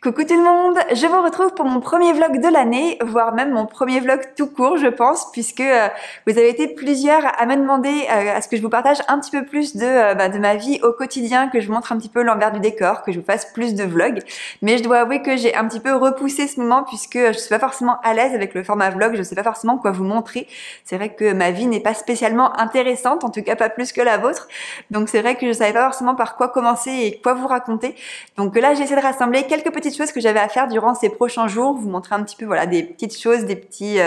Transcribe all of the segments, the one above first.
Coucou tout le monde, je vous retrouve pour mon premier vlog de l'année, voire même mon premier vlog tout court je pense, puisque vous avez été plusieurs à me demander à ce que je vous partage un petit peu plus de ma vie au quotidien, que je vous montre un petit peu l'envers du décor, que je vous fasse plus de vlogs. Mais je dois avouer que j'ai un petit peu repoussé ce moment puisque je suis pas forcément à l'aise avec le format vlog, je sais pas forcément quoi vous montrer. C'est vrai que ma vie n'est pas spécialement intéressante, en tout cas pas plus que la vôtre. Donc c'est vrai que je savais pas forcément par quoi commencer et quoi vous raconter. Donc là j'essaie de rassembler quelques petites choses que j'avais à faire durant ces prochains jours, vous montrer un petit peu voilà des petites choses, des petits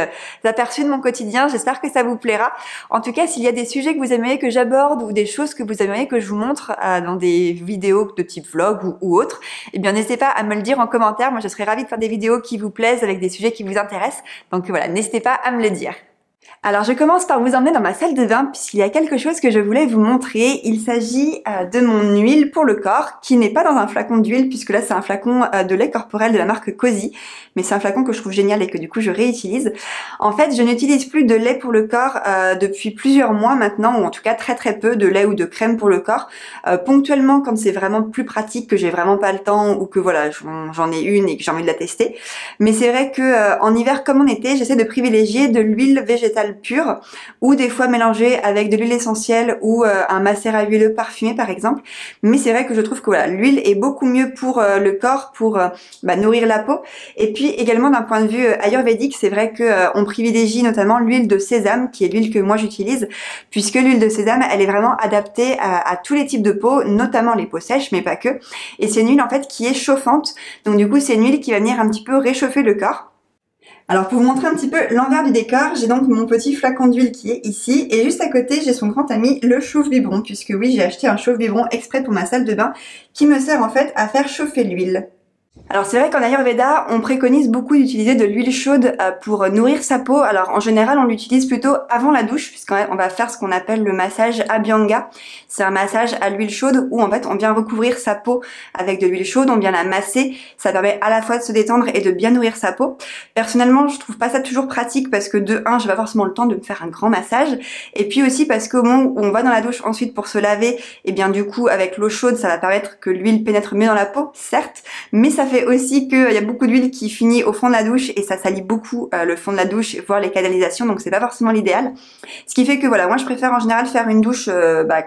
aperçus de mon quotidien. J'espère que ça vous plaira. En tout cas, s'il y a des sujets que vous aimeriez que j'aborde ou des choses que vous aimeriez que je vous montre dans des vidéos de type vlog ou autre, eh bien n'hésitez pas à me le dire en commentaire. Moi je serais ravie de faire des vidéos qui vous plaisent avec des sujets qui vous intéressent. Donc voilà, n'hésitez pas à me le dire. Alors je commence par vous emmener dans ma salle de bain puisqu'il y a quelque chose que je voulais vous montrer. Il s'agit de mon huile pour le corps qui n'est pas dans un flacon d'huile puisque là c'est un flacon de lait corporel de la marque Cozy, mais c'est un flacon que je trouve génial et que du coup je réutilise. En fait je n'utilise plus de lait pour le corps depuis plusieurs mois maintenant, ou en tout cas très peu de lait ou de crème pour le corps. Ponctuellement quand c'est vraiment plus pratique, que j'ai vraiment pas le temps ou que voilà j'en ai une et que j'ai envie de la tester. Mais c'est vrai que en hiver comme en été j'essaie de privilégier de l'huile végétale pure ou des fois mélangée avec de l'huile essentielle ou un macérat huileux parfumé par exemple. Mais c'est vrai que je trouve que voilà, l'huile est beaucoup mieux pour le corps, pour nourrir la peau. Et puis également d'un point de vue ayurvédique, c'est vrai que on privilégie notamment l'huile de sésame, qui est l'huile que moi j'utilise, puisque l'huile de sésame elle est vraiment adaptée à tous les types de peau, notamment les peaux sèches mais pas que. Et c'est une huile en fait qui est chauffante, donc du coup c'est une huile qui va venir un petit peu réchauffer le corps. Alors pour vous montrer un petit peu l'envers du décor, j'ai donc mon petit flacon d'huile qui est ici, et juste à côté j'ai son grand ami le chauffe-biberon, puisque oui j'ai acheté un chauffe-biberon exprès pour ma salle de bain qui me sert en fait à faire chauffer l'huile. Alors c'est vrai qu'en Ayurveda, on préconise beaucoup d'utiliser de l'huile chaude pour nourrir sa peau. Alors en général, on l'utilise plutôt avant la douche, puisqu'on va faire ce qu'on appelle le massage Abhyanga. C'est un massage à l'huile chaude où en fait on vient recouvrir sa peau avec de l'huile chaude, on vient la masser. Ça permet à la fois de se détendre et de bien nourrir sa peau. Personnellement, je trouve pas ça toujours pratique parce que de un, j'ai pas forcément le temps de me faire un grand massage, et puis aussi parce qu'au moment où on va dans la douche ensuite pour se laver, et bien du coup avec l'eau chaude, ça va permettre que l'huile pénètre mieux dans la peau, certes, mais ça fait aussi qu'il y a beaucoup d'huile qui finit au fond de la douche et ça salit beaucoup le fond de la douche, voire les canalisations, donc c'est pas forcément l'idéal. Ce qui fait que voilà, moi je préfère en général faire une douche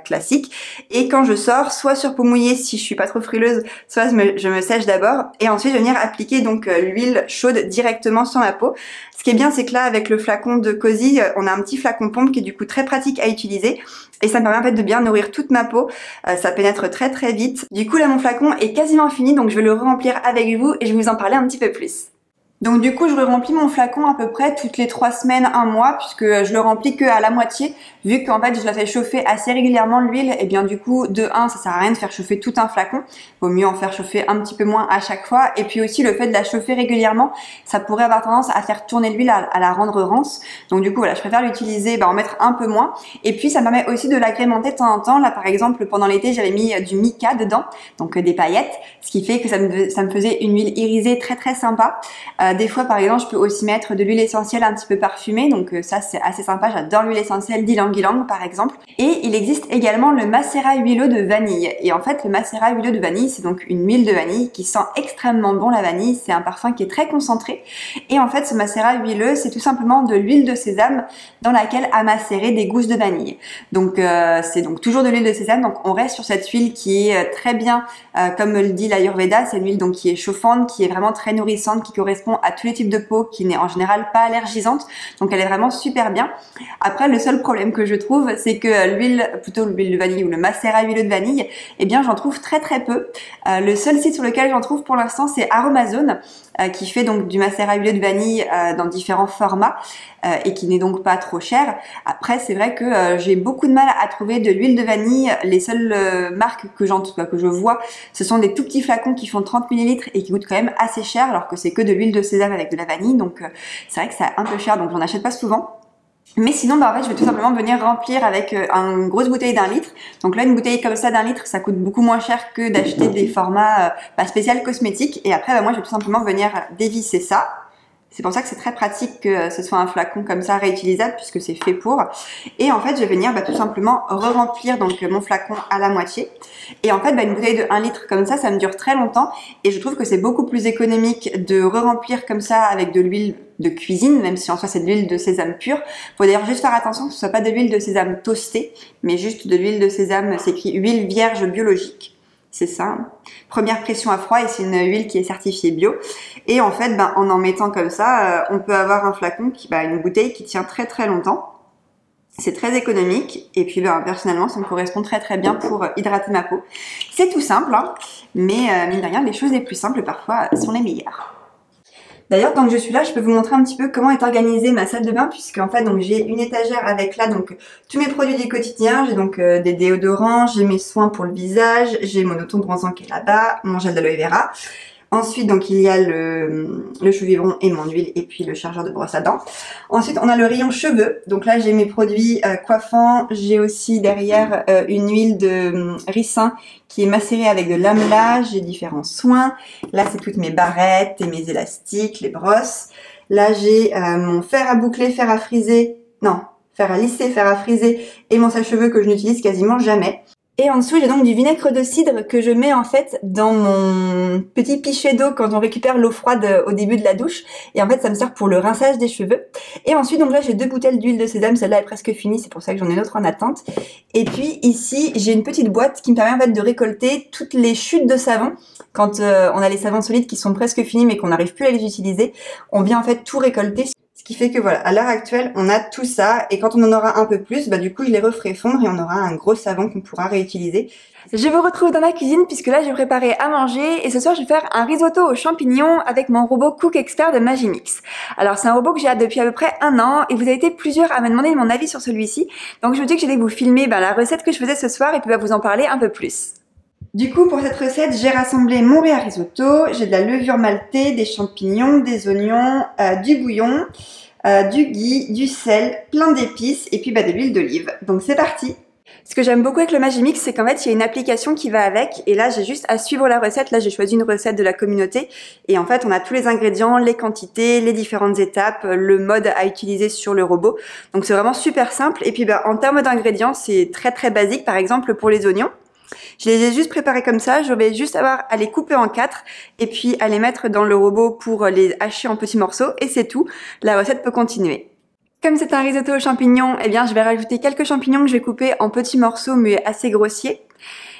classique, et quand je sors, soit sur peau mouillée si je suis pas trop frileuse, soit je me sèche d'abord et ensuite je vais venir appliquer donc l'huile chaude directement sur ma peau. Ce qui est bien, c'est que là avec le flacon de Cozy, on a un petit flacon pompe qui est du coup très pratique à utiliser et ça me permet en fait de bien nourrir toute ma peau. Ça pénètre très vite. Du coup là mon flacon est quasiment fini, donc je vais le remplir avec vous et je vais vous en parler un petit peu plus. Donc du coup je remplis mon flacon à peu près toutes les 3 semaines, 1 mois, puisque je le remplis que à la moitié, vu qu'en fait je la fais chauffer assez régulièrement l'huile, et bien du coup de 1 ça sert à rien de faire chauffer tout un flacon, vaut mieux en faire chauffer un petit peu moins à chaque fois, et puis aussi le fait de la chauffer régulièrement, ça pourrait avoir tendance à faire tourner l'huile, à la rendre rance, donc du coup voilà, je préfère l'utiliser, en mettre un peu moins, et puis ça me permet aussi de l'agrémenter de temps en temps. Là par exemple pendant l'été j'avais mis du mica dedans, donc des paillettes, ce qui fait que ça me faisait une huile irisée très sympa. Des fois par exemple je peux aussi mettre de l'huile essentielle un petit peu parfumée, donc ça c'est assez sympa, j'adore l'huile essentielle d'ylang-ylang par exemple. Et il existe également le macérat huileux de vanille, et en fait le macérat huileux de vanille c'est donc une huile de vanille qui sent extrêmement bon la vanille, c'est un parfum qui est très concentré, et en fait ce macérat huileux c'est tout simplement de l'huile de sésame dans laquelle a macéré des gousses de vanille. Donc c'est donc toujours de l'huile de sésame, donc on reste sur cette huile qui est très bien, comme le dit l'Ayurveda, c'est une huile donc qui est chauffante, qui est vraiment très nourrissante, qui correspond à tous les types de peau, qui n'est en général pas allergisante, donc elle est vraiment super bien. Après le seul problème que je trouve c'est que l'huile, plutôt l'huile de vanille ou le macérat huileux de vanille, eh bien j'en trouve très peu. Le seul site sur lequel j'en trouve pour l'instant c'est Aromazone, qui fait donc du macérat huileux de vanille dans différents formats et qui n'est donc pas trop cher. Après c'est vrai que j'ai beaucoup de mal à trouver de l'huile de vanille. Les seules marques que je vois, ce sont des tout petits flacons qui font 30 ml et qui coûtent quand même assez cher, alors que c'est que de l'huile de sésame avec de la vanille, donc c'est vrai que c'est un peu cher, donc j'en achète pas souvent. Mais sinon en fait je vais tout simplement venir remplir avec une grosse bouteille d'1 litre. Donc là une bouteille comme ça d'1 litre ça coûte beaucoup moins cher que d'acheter des formats spécial cosmétiques. Et après moi je vais tout simplement venir dévisser ça. C'est pour ça que c'est très pratique que ce soit un flacon comme ça réutilisable puisque c'est fait pour. Et en fait, je vais venir tout simplement re-remplir donc mon flacon à la moitié. Et en fait, une bouteille de 1 litre comme ça me dure très longtemps. Et je trouve que c'est beaucoup plus économique de re-remplir comme ça avec de l'huile de cuisine, même si en soi c'est de l'huile de sésame pure. Faut d'ailleurs juste faire attention que ce soit pas de l'huile de sésame toastée, mais juste de l'huile de sésame, c'est écrit huile vierge biologique. C'est ça. Première pression à froid et c'est une huile qui est certifiée bio. Et en fait, en mettant comme ça, on peut avoir un flacon, une bouteille qui tient très très longtemps. C'est très économique et puis personnellement, ça me correspond très très bien pour hydrater ma peau. C'est tout simple, hein, mais mine de rien, les choses les plus simples parfois sont les meilleures. D'ailleurs, tant que je suis là, je peux vous montrer un petit peu comment est organisée ma salle de bain, puisque en fait, j'ai une étagère avec là tous mes produits du quotidien. J'ai des déodorants, j'ai mes soins pour le visage, j'ai mon auto bronzant qui est là-bas, mon gel d'aloe vera. Ensuite, il y a le cheveu vivron et mon huile et puis le chargeur de brosse à dents. Ensuite, on a le rayon cheveux. Donc là, j'ai mes produits coiffants. J'ai aussi derrière une huile de ricin qui est macérée avec de l'amla. J'ai différents soins. Là, c'est toutes mes barrettes et mes élastiques, les brosses. Là, j'ai mon fer à boucler, fer à friser. Non, fer à lisser, fer à friser et mon sèche-cheveux que je n'utilise quasiment jamais. Et en dessous, j'ai donc du vinaigre de cidre que je mets en fait dans mon petit pichet d'eau quand on récupère l'eau froide au début de la douche. Et en fait, ça me sert pour le rinçage des cheveux. Et ensuite, donc là, j'ai 2 bouteilles d'huile de sésame. Celle-là est presque finie, c'est pour ça que j'en ai une autre en attente. Et puis ici, j'ai une petite boîte qui me permet en fait de récolter toutes les chutes de savon. Quand on a les savons solides qui sont presque finis mais qu'on n'arrive plus à les utiliser, on vient en fait tout récolter. Ce qui fait que voilà, à l'heure actuelle, on a tout ça et quand on en aura un peu plus, du coup, je les referai fondre et on aura un gros savon qu'on pourra réutiliser. Je vous retrouve dans ma cuisine puisque là, je vais préparer à manger et ce soir, je vais faire un risotto aux champignons avec mon robot Cook Expert de Magimix. Alors, c'est un robot que j'ai depuis à peu près 1 an et vous avez été plusieurs à me demander mon avis sur celui-ci. Donc, je me dis que j'allais vous filmer la recette que je faisais ce soir et puis vous en parler un peu plus. Du coup, pour cette recette, j'ai rassemblé mon riz à risotto, j'ai de la levure maltée, des champignons, des oignons, du bouillon, du ghee, du sel, plein d'épices et puis de l'huile d'olive. Donc c'est parti! Ce que j'aime beaucoup avec le Magimix, c'est qu'en fait, il y a une application qui va avec et là, j'ai juste à suivre la recette. Là, j'ai choisi une recette de la communauté et en fait, on a tous les ingrédients, les quantités, les différentes étapes, le mode à utiliser sur le robot. Donc c'est vraiment super simple et puis en termes d'ingrédients, c'est très très basique. Par exemple, pour les oignons, je les ai juste préparés comme ça, je vais juste avoir à les couper en 4 et puis à les mettre dans le robot pour les hacher en petits morceaux et c'est tout. La recette peut continuer. Comme c'est un risotto aux champignons, je vais rajouter quelques champignons que je vais couper en petits morceaux mais assez grossiers.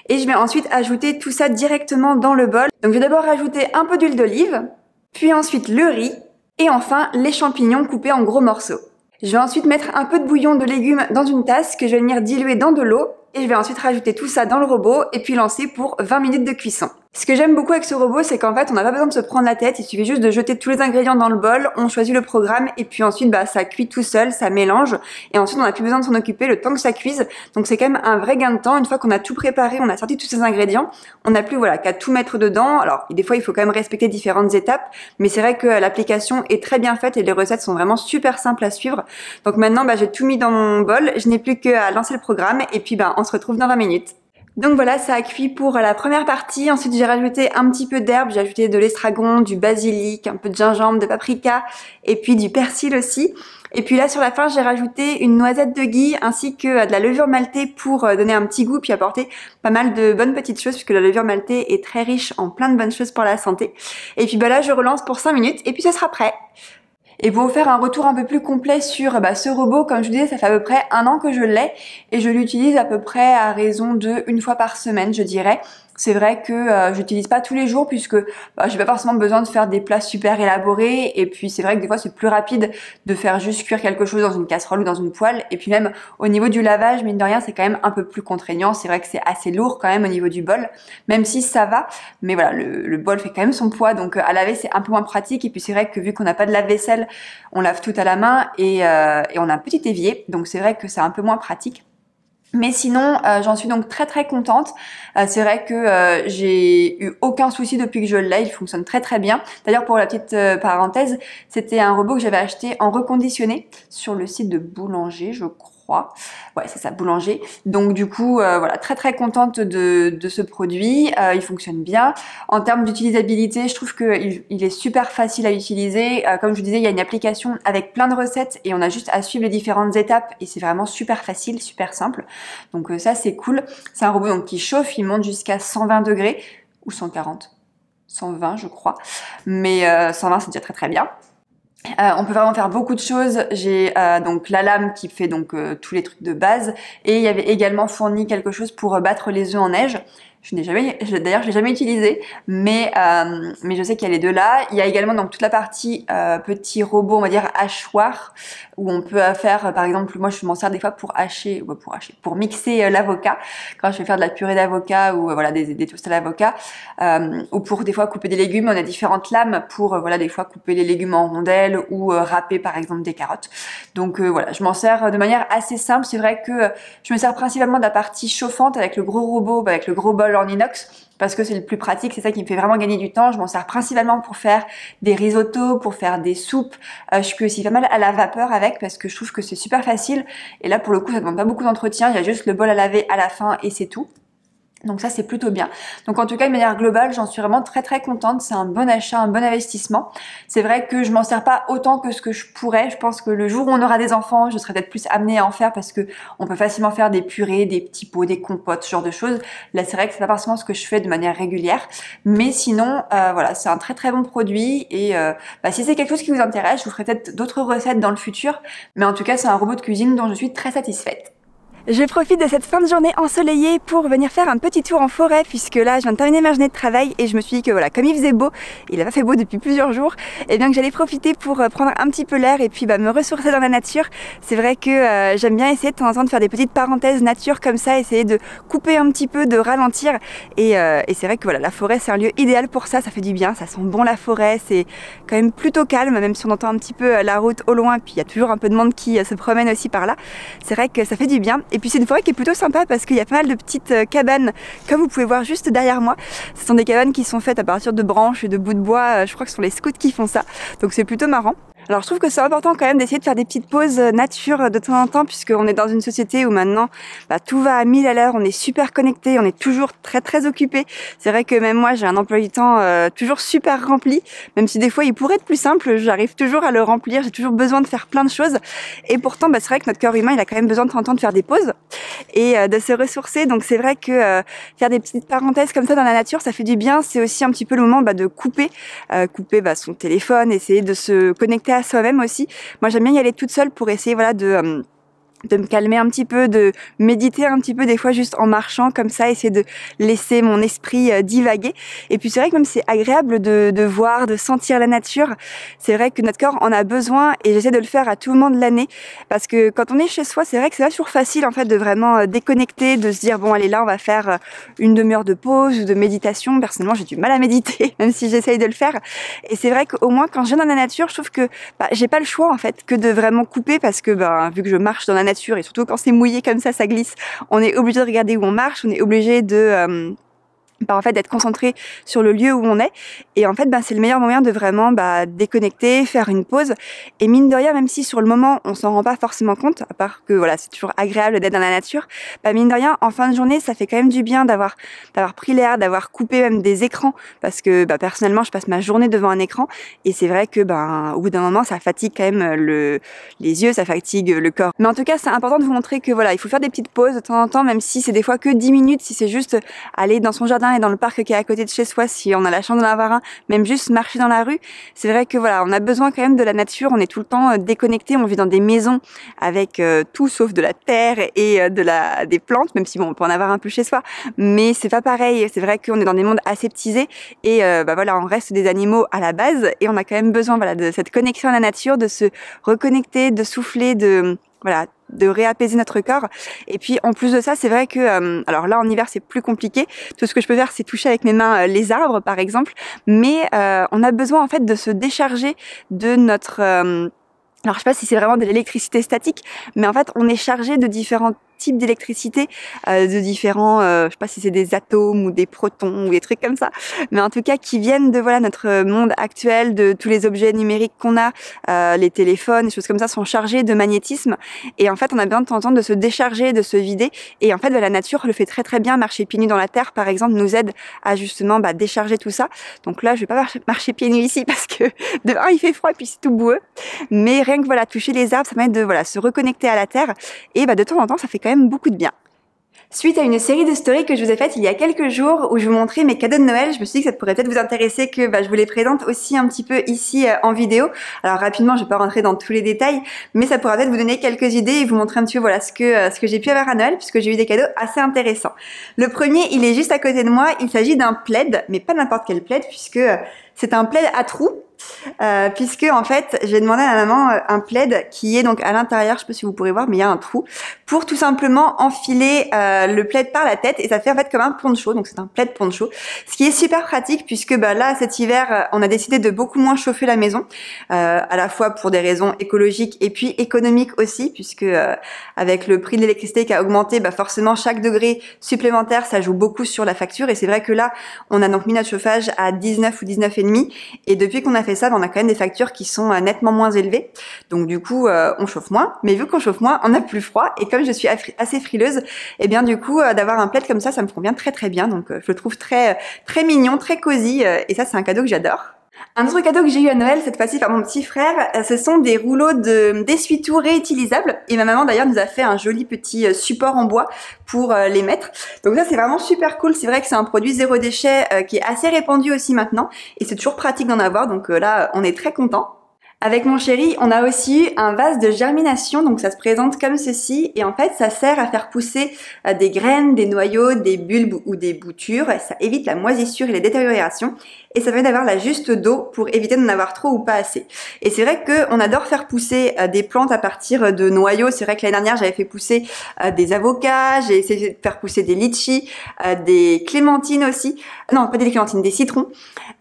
Et je vais ensuite ajouter tout ça directement dans le bol. Donc je vais d'abord rajouter un peu d'huile d'olive, puis ensuite le riz et enfin les champignons coupés en gros morceaux. Je vais ensuite mettre un peu de bouillon de légumes dans une tasse que je vais venir diluer dans de l'eau et je vais ensuite rajouter tout ça dans le robot et puis lancer pour 20 minutes de cuisson. Ce que j'aime beaucoup avec ce robot, c'est qu'en fait, on n'a pas besoin de se prendre la tête, il suffit juste de jeter tous les ingrédients dans le bol, on choisit le programme et puis ensuite ça cuit tout seul, ça mélange et ensuite on n'a plus besoin de s'en occuper le temps que ça cuise. Donc c'est quand même un vrai gain de temps. Une fois qu'on a tout préparé, on a sorti tous ces ingrédients, on n'a plus qu'à tout mettre dedans. Alors des fois, il faut quand même respecter différentes étapes, mais c'est vrai que l'application est très bien faite et les recettes sont vraiment super simples à suivre. Donc maintenant, j'ai tout mis dans mon bol, je n'ai plus qu'à lancer le programme et puis on se retrouve dans 20 minutes. Donc voilà, ça a cuit pour la première partie. Ensuite, j'ai rajouté un petit peu d'herbe. J'ai ajouté de l'estragon, du basilic, un peu de gingembre, de paprika et puis du persil aussi. Et puis là, sur la fin, j'ai rajouté une noisette de ghee ainsi que de la levure maltée pour donner un petit goût puis apporter pas mal de bonnes petites choses puisque la levure maltée est très riche en plein de bonnes choses pour la santé. Et puis là, je relance pour 5 minutes et puis ce sera prêt. Et pour vous faire un retour un peu plus complet sur ce robot, comme je vous disais, ça fait à peu près 1 an que je l'ai et je l'utilise à peu près à raison de 1 fois par semaine, je dirais. C'est vrai que j'utilise pas tous les jours puisque j'ai pas forcément besoin de faire des plats super élaborés et puis c'est vrai que des fois c'est plus rapide de faire juste cuire quelque chose dans une casserole ou dans une poêle et puis même au niveau du lavage, mine de rien, c'est quand même un peu plus contraignant. C'est vrai que c'est assez lourd quand même au niveau du bol, même si ça va, mais voilà, le bol fait quand même son poids, donc à laver c'est un peu moins pratique et puis c'est vrai que vu qu'on n'a pas de lave-vaisselle, on lave tout à la main et on a un petit évier, donc c'est vrai que c'est un peu moins pratique. Mais sinon, j'en suis donc très très contente. C'est vrai que j'ai eu aucun souci depuis que je l'ai, il fonctionne très très bien. D'ailleurs, pour la petite parenthèse, c'était un robot que j'avais acheté en reconditionné sur le site de Boulanger, je crois. crois. Ouais, c'est ça, Boulanger. Donc du coup, voilà, très très contente de ce produit. Il fonctionne bien. En termes d'utilisabilité, je trouve qu'il est super facile à utiliser. Comme je vous disais, il y a une application avec plein de recettes et on a juste à suivre les différentes étapes et c'est vraiment super facile, super simple. Donc ça, c'est cool. C'est un robot donc qui chauffe, il monte jusqu'à 120 degrés ou 140. 120 je crois, mais 120 c'est déjà très très bien. On peut vraiment faire beaucoup de choses. J'ai donc la lame qui fait donc tous les trucs de base et il y avait également fourni quelque chose pour battre les œufs en neige. D'ailleurs je l'ai jamais utilisé, mais je sais qu'il y a les deux là. Il y a également donc toute la partie petit robot, on va dire hachoir, où on peut faire, par exemple, moi je m'en sers des fois pour pour mixer l'avocat, quand je vais faire de la purée d'avocat ou voilà des toasts à l'avocat, ou pour des fois couper des légumes. On a différentes lames pour voilà des fois couper les légumes en rondelles ou râper par exemple des carottes. Donc voilà, je m'en sers de manière assez simple. C'est vrai que je me sers principalement de la partie chauffante avec le gros robot, avec le gros bol en inox, parce que c'est le plus pratique, c'est ça qui me fait vraiment gagner du temps. Je m'en sers principalement pour faire des risottos, pour faire des soupes. Je peux aussi pas mal à la vapeur avec parce que je trouve que c'est super facile. Et là, pour le coup, ça demande pas beaucoup d'entretien. Il y a juste le bol à laver à la fin et c'est tout. Donc ça, c'est plutôt bien. Donc en tout cas, de manière globale, j'en suis vraiment très très contente. C'est un bon achat, un bon investissement. C'est vrai que je m'en sers pas autant que ce que je pourrais. Je pense que le jour où on aura des enfants, je serai peut-être plus amenée à en faire parce que on peut facilement faire des purées, des petits pots, des compotes, ce genre de choses. Là, c'est vrai que c'est pas forcément ce que je fais de manière régulière. Mais sinon, voilà, c'est un très très bon produit. Et si c'est quelque chose qui vous intéresse, je vous ferai peut-être d'autres recettes dans le futur. Mais en tout cas, c'est un robot de cuisine dont je suis très satisfaite. Je profite de cette fin de journée ensoleillée pour venir faire un petit tour en forêt puisque là je viens de terminer ma journée de travail et je me suis dit que voilà, comme il faisait beau, il n'a pas fait beau depuis plusieurs jours, et bien que j'allais profiter pour prendre un petit peu l'air et puis me ressourcer dans la nature. C'est vrai que j'aime bien essayer de temps en temps de faire des petites parenthèses nature comme ça, essayer de couper un petit peu, de ralentir et c'est vrai que voilà, la forêt c'est un lieu idéal pour ça, ça fait du bien, ça sent bon la forêt, c'est quand même plutôt calme même si on entend un petit peu la route au loin, puis il y a toujours un peu de monde qui se promène aussi par là. C'est vrai que ça fait du bien. Et puis c'est une forêt qui est plutôt sympa parce qu'il y a pas mal de petites cabanes, comme vous pouvez voir juste derrière moi. Ce sont des cabanes qui sont faites à partir de branches et de bouts de bois. Je crois que ce sont les scouts qui font ça. Donc c'est plutôt marrant. Alors je trouve que c'est important quand même d'essayer de faire des petites pauses nature de temps en temps puisqu'on est dans une société où maintenant tout va à 1000 à l'heure, on est super connecté, on est toujours très très occupé. C'est vrai que même moi j'ai un emploi du temps toujours super rempli, même si des fois il pourrait être plus simple, j'arrive toujours à le remplir, j'ai toujours besoin de faire plein de choses et pourtant c'est vrai que notre corps humain il a quand même besoin de temps en temps de faire des pauses et de se ressourcer. Donc c'est vrai que faire des petites parenthèses comme ça dans la nature ça fait du bien, c'est aussi un petit peu le moment de couper son téléphone, essayer de se connecter à soi-même aussi. Moi j'aime bien y aller toute seule pour essayer voilà de me calmer un petit peu, de méditer un petit peu des fois juste en marchant comme ça, essayer de laisser mon esprit divaguer. Et puis c'est vrai que même c'est agréable de voir, de sentir la nature. C'est vrai que notre corps en a besoin et j'essaie de le faire à tout moment de l'année parce que quand on est chez soi, c'est vrai que c'est pas toujours facile en fait de vraiment déconnecter, de se dire bon allez là on va faire une demi-heure de pause ou de méditation. Personnellement j'ai du mal à méditer même si j'essaye de le faire. Et c'est vrai qu'au moins quand je viens dans la nature, je trouve que j'ai pas le choix en fait que de vraiment couper parce que vu que je marche dans la nature et surtout quand c'est mouillé comme ça glisse, on est obligé de regarder où on marche, on est obligé de en fait d'être concentré sur le lieu où on est et en fait c'est le meilleur moyen de vraiment déconnecter, faire une pause et mine de rien même si sur le moment on s'en rend pas forcément compte à part que voilà c'est toujours agréable d'être dans la nature, mine de rien en fin de journée ça fait quand même du bien d'avoir pris l'air, d'avoir coupé même des écrans parce que personnellement je passe ma journée devant un écran et c'est vrai que au bout d'un moment ça fatigue quand même les yeux, ça fatigue le corps. Mais en tout cas c'est important de vous montrer que voilà il faut faire des petites pauses de temps en temps même si c'est des fois que 10 minutes, si c'est juste aller dans son jardin et dans le parc qui est à côté de chez soi, si on a la chance d'en avoir un, même juste marcher dans la rue. C'est vrai que voilà, on a besoin quand même de la nature, on est tout le temps déconnecté, on vit dans des maisons avec tout sauf de la terre et des plantes, même si on peut en avoir un peu chez soi, mais c'est pas pareil. C'est vrai qu'on est dans des mondes aseptisés et voilà, on reste des animaux à la base et on a quand même besoin de cette connexion à la nature, de se reconnecter, de souffler, de réapaiser notre corps. Et puis en plus de ça c'est vrai que alors là en hiver c'est plus compliqué, tout ce que je peux faire c'est toucher avec mes mains les arbres par exemple, mais on a besoin en fait de se décharger de notre alors je sais pas si c'est vraiment de l'électricité statique, mais en fait on est chargé de différentes types d'électricité, de différents, je sais pas si c'est des atomes ou des protons ou des trucs comme ça, mais en tout cas qui viennent de voilà notre monde actuel, de tous les objets numériques qu'on a, les téléphones, des choses comme ça sont chargés de magnétisme et en fait on a besoin de temps en temps de se décharger, de se vider et en fait la nature le fait très très bien. Marcher pieds nus dans la terre par exemple nous aide à justement décharger tout ça. Donc là je vais pas marcher pieds nus ici parce que de un il fait froid et puis c'est tout boueux, mais rien que voilà toucher les arbres ça permet de voilà se reconnecter à la terre et de temps en temps ça fait quand même beaucoup de bien. Suite à une série de stories que je vous ai faites il y a quelques jours où je vous montrais mes cadeaux de Noël, je me suis dit que ça pourrait peut-être vous intéresser que je vous les présente aussi un petit peu ici en vidéo. Alors rapidement, je vais pas rentrer dans tous les détails, mais ça pourra peut-être vous donner quelques idées et vous montrer un petit peu voilà ce que j'ai pu avoir à Noël puisque j'ai eu des cadeaux assez intéressants. Le premier, il est juste à côté de moi, il s'agit d'un plaid, mais pas n'importe quel plaid puisque c'est un plaid à trous. Puisque en fait j'ai demandé à ma maman un plaid qui est donc à l'intérieur, je sais pas si vous pourrez voir mais il y a un trou pour tout simplement enfiler le plaid par la tête et ça fait en fait comme un poncho, donc c'est un plaid poncho, ce qui est super pratique puisque là cet hiver on a décidé de beaucoup moins chauffer la maison, à la fois pour des raisons écologiques et puis économiques aussi puisque avec le prix de l'électricité qui a augmenté, forcément chaque degré supplémentaire ça joue beaucoup sur la facture et c'est vrai que là on a donc mis notre chauffage à 19 ou 19,5 et depuis qu'on a fait ça, on a quand même des factures qui sont nettement moins élevées. Donc du coup, on chauffe moins. Mais vu qu'on chauffe moins, on a plus froid. Et comme je suis assez frileuse, et bien du coup, d'avoir un plaid comme ça me convient très très bien. Donc je le trouve très très mignon, très cosy. Et ça, c'est un cadeau que j'adore. Un autre cadeau que j'ai eu à Noël, cette fois-ci par mon petit frère, ce sont des rouleaux d'essuie-tout réutilisables. Et ma maman d'ailleurs nous a fait un joli petit support en bois pour les mettre. Donc ça c'est vraiment super cool. C'est vrai que c'est un produit zéro déchet qui est assez répandu aussi maintenant. Et c'est toujours pratique d'en avoir. Donc là on est très contents. Avec mon chéri, on a aussi eu un vase de germination, donc ça se présente comme ceci et en fait ça sert à faire pousser des graines, des noyaux, des bulbes ou des boutures, ça évite la moisissure et les détériorations et ça permet d'avoir la juste dose pour éviter d'en avoir trop ou pas assez. Et c'est vrai qu'on adore faire pousser des plantes à partir de noyaux, c'est vrai que l'année dernière j'avais fait pousser des avocats, j'ai essayé de faire pousser des litchis, des clémentines aussi, non pas des clémentines, des citrons,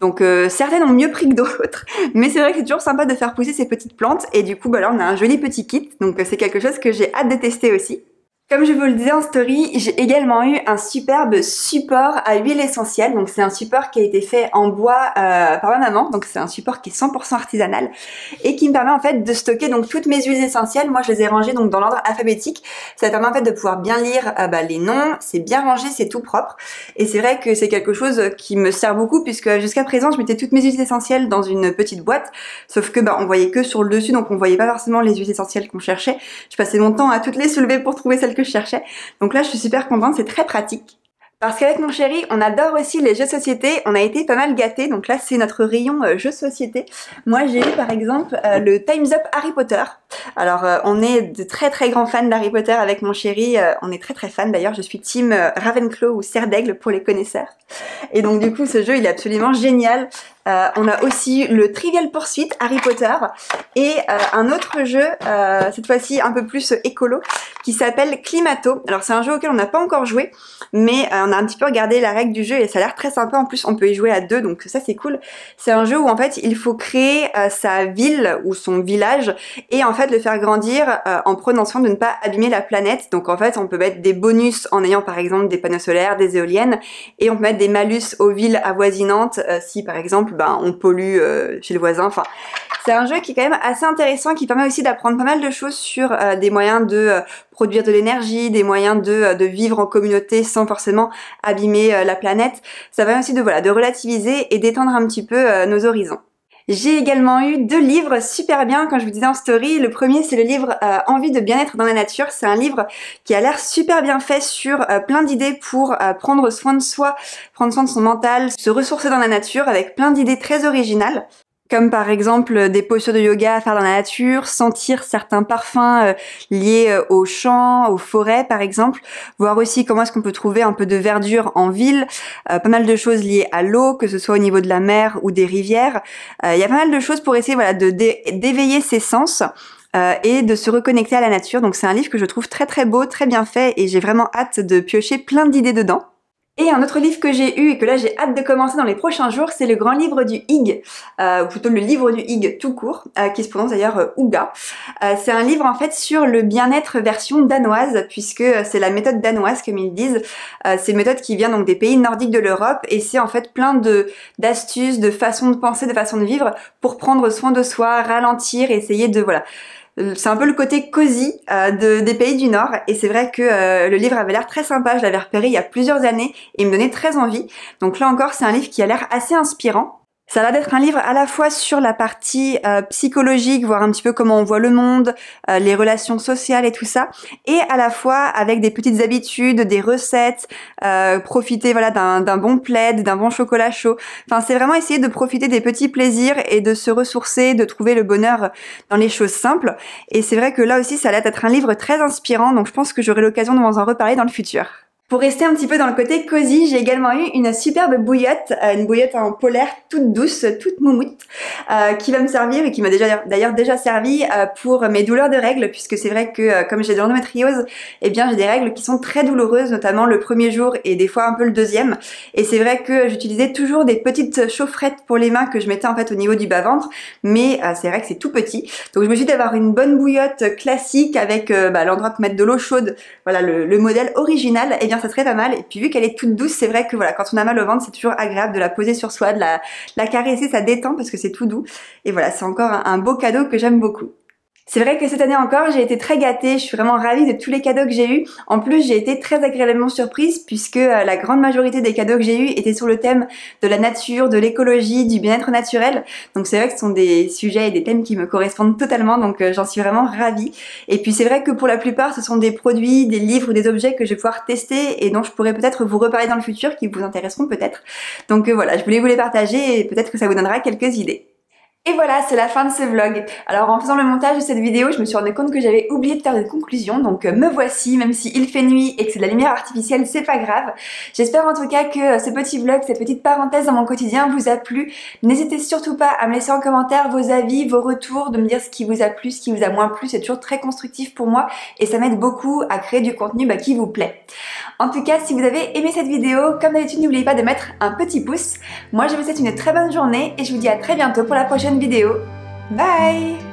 donc certaines ont mieux pris que d'autres, mais c'est vrai que c'est toujours sympa de faire pousser ces petites plantes et du coup là on a un joli petit kit, donc c'est quelque chose que j'ai hâte de tester aussi. Comme je vous le disais en story, j'ai également eu un superbe support à huile essentielle. Donc c'est un support qui a été fait en bois par ma maman. Donc c'est un support qui est 100% artisanal et qui me permet en fait de stocker donc toutes mes huiles essentielles. Moi je les ai rangées donc dans l'ordre alphabétique. Ça permet en fait de pouvoir bien lire les noms. C'est bien rangé, c'est tout propre. Et c'est vrai que c'est quelque chose qui me sert beaucoup puisque jusqu'à présent je mettais toutes mes huiles essentielles dans une petite boîte. Sauf que on voyait que sur le dessus donc on voyait pas forcément les huiles essentielles qu'on cherchait. Je passais mon temps à toutes les soulever pour trouver celles que je cherchais. Donc là, je suis super contente, c'est très pratique. Parce qu'avec mon chéri, on adore aussi les jeux de société, on a été pas mal gâtés, donc là c'est notre rayon jeux de société. Moi j'ai eu par exemple le Time's Up Harry Potter. Alors on est de très très grands fans d'Harry Potter avec mon chéri, on est très très fans d'ailleurs, je suis team Ravenclaw ou Serre d'Aigle pour les connaisseurs. Et donc du coup ce jeu il est absolument génial. On a aussi le Trivial Pursuit Harry Potter et un autre jeu, cette fois-ci un peu plus écolo, qui s'appelle Climato. Alors c'est un jeu auquel on n'a pas encore joué, mais on a un petit peu regardé la règle du jeu et ça a l'air très sympa. En plus on peut y jouer à deux, donc ça c'est cool. C'est un jeu où en fait il faut créer sa ville ou son village et en fait le faire grandir en prenant soin de ne pas abîmer la planète. Donc en fait on peut mettre des bonus en ayant par exemple des panneaux solaires, des éoliennes, et on peut mettre des malus aux villes avoisinantes si par exemple on pollue chez le voisin. Enfin, c'est un jeu qui est quand même assez intéressant, qui permet aussi d'apprendre pas mal de choses sur des moyens de produire de l'énergie, des moyens de vivre en communauté sans forcément abîmer la planète. Ça permet aussi de relativiser et d'étendre un petit peu nos horizons. J'ai également eu deux livres super bien, quand je vous disais en story. Le premier, c'est le livre Envie de bien-être dans la nature. C'est un livre qui a l'air super bien fait sur plein d'idées pour prendre soin de soi, prendre soin de son mental, se ressourcer dans la nature avec plein d'idées très originales. Comme par exemple des postures de yoga à faire dans la nature, sentir certains parfums liés aux champs, aux forêts par exemple, voir aussi comment est-ce qu'on peut trouver un peu de verdure en ville, pas mal de choses liées à l'eau, que ce soit au niveau de la mer ou des rivières. Il y a pas mal de choses pour essayer d'éveiller ses sens et de se reconnecter à la nature. Donc c'est un livre que je trouve très très beau, très bien fait et j'ai vraiment hâte de piocher plein d'idées dedans. Et un autre livre que j'ai eu et que là j'ai hâte de commencer dans les prochains jours, c'est le grand livre du Hygge, ou plutôt le livre du Hygge tout court, qui se prononce d'ailleurs Hugga. C'est un livre en fait sur le bien-être version danoise, puisque c'est la méthode danoise comme ils disent. C'est une méthode qui vient donc des pays nordiques de l'Europe et c'est en fait plein d'astuces, de façons de penser, de façons de vivre pour prendre soin de soi, ralentir, essayer de voilà. C'est un peu le côté cosy des pays du Nord et c'est vrai que le livre avait l'air très sympa, je l'avais repéré il y a plusieurs années et il me donnait très envie. Donc là encore c'est un livre qui a l'air assez inspirant. Ça va d'être un livre à la fois sur la partie psychologique, voir un petit peu comment on voit le monde, les relations sociales et tout ça, et à la fois avec des petites habitudes, des recettes, profiter voilà d'un bon plaid, d'un bon chocolat chaud. Enfin, c'est vraiment essayer de profiter des petits plaisirs et de se ressourcer, de trouver le bonheur dans les choses simples. Et c'est vrai que là aussi, ça a l'air d'être un livre très inspirant, donc je pense que j'aurai l'occasion de vous en reparler dans le futur. Pour rester un petit peu dans le côté cosy, j'ai également eu une superbe bouillotte, une bouillotte en polaire toute douce, toute moumoute, qui va me servir et qui m'a d'ailleurs déjà servi pour mes douleurs de règles, puisque c'est vrai que comme j'ai de l'endométriose, eh bien j'ai des règles qui sont très douloureuses, notamment le premier jour et des fois un peu le deuxième. Et c'est vrai que j'utilisais toujours des petites chaufferettes pour les mains que je mettais en fait au niveau du bas-ventre, mais c'est vrai que c'est tout petit. Donc je me suis dit d'avoir une bonne bouillotte classique avec l'endroit pour mettre de l'eau chaude, voilà le modèle original, et bien ça serait pas mal. Et puis vu qu'elle est toute douce, c'est vrai que voilà, quand on a mal au ventre, c'est toujours agréable de la poser sur soi, de la caresser, ça détend parce que c'est tout doux. Et voilà, c'est encore un beau cadeau que j'aime beaucoup. C'est vrai que cette année encore, j'ai été très gâtée, je suis vraiment ravie de tous les cadeaux que j'ai eus. En plus, j'ai été très agréablement surprise puisque la grande majorité des cadeaux que j'ai eus étaient sur le thème de la nature, de l'écologie, du bien-être naturel. Donc c'est vrai que ce sont des sujets et des thèmes qui me correspondent totalement, donc j'en suis vraiment ravie. Et puis c'est vrai que pour la plupart, ce sont des produits, des livres ou des objets que je vais pouvoir tester et dont je pourrais peut-être vous reparler dans le futur qui vous intéresseront peut-être. Donc voilà, je voulais vous les partager et peut-être que ça vous donnera quelques idées. Et voilà, c'est la fin de ce vlog. Alors en faisant le montage de cette vidéo, je me suis rendu compte que j'avais oublié de faire une conclusion, donc me voici, même si il fait nuit et que c'est de la lumière artificielle, c'est pas grave. J'espère en tout cas que ce petit vlog, cette petite parenthèse dans mon quotidien vous a plu. N'hésitez surtout pas à me laisser en commentaire vos avis, vos retours, de me dire ce qui vous a plu, ce qui vous a moins plu, c'est toujours très constructif pour moi et ça m'aide beaucoup à créer du contenu qui vous plaît. En tout cas, si vous avez aimé cette vidéo, comme d'habitude, n'oubliez pas de mettre un petit pouce. Moi, je vous souhaite une très bonne journée et je vous dis à très bientôt pour la prochaine vidéo. Bye!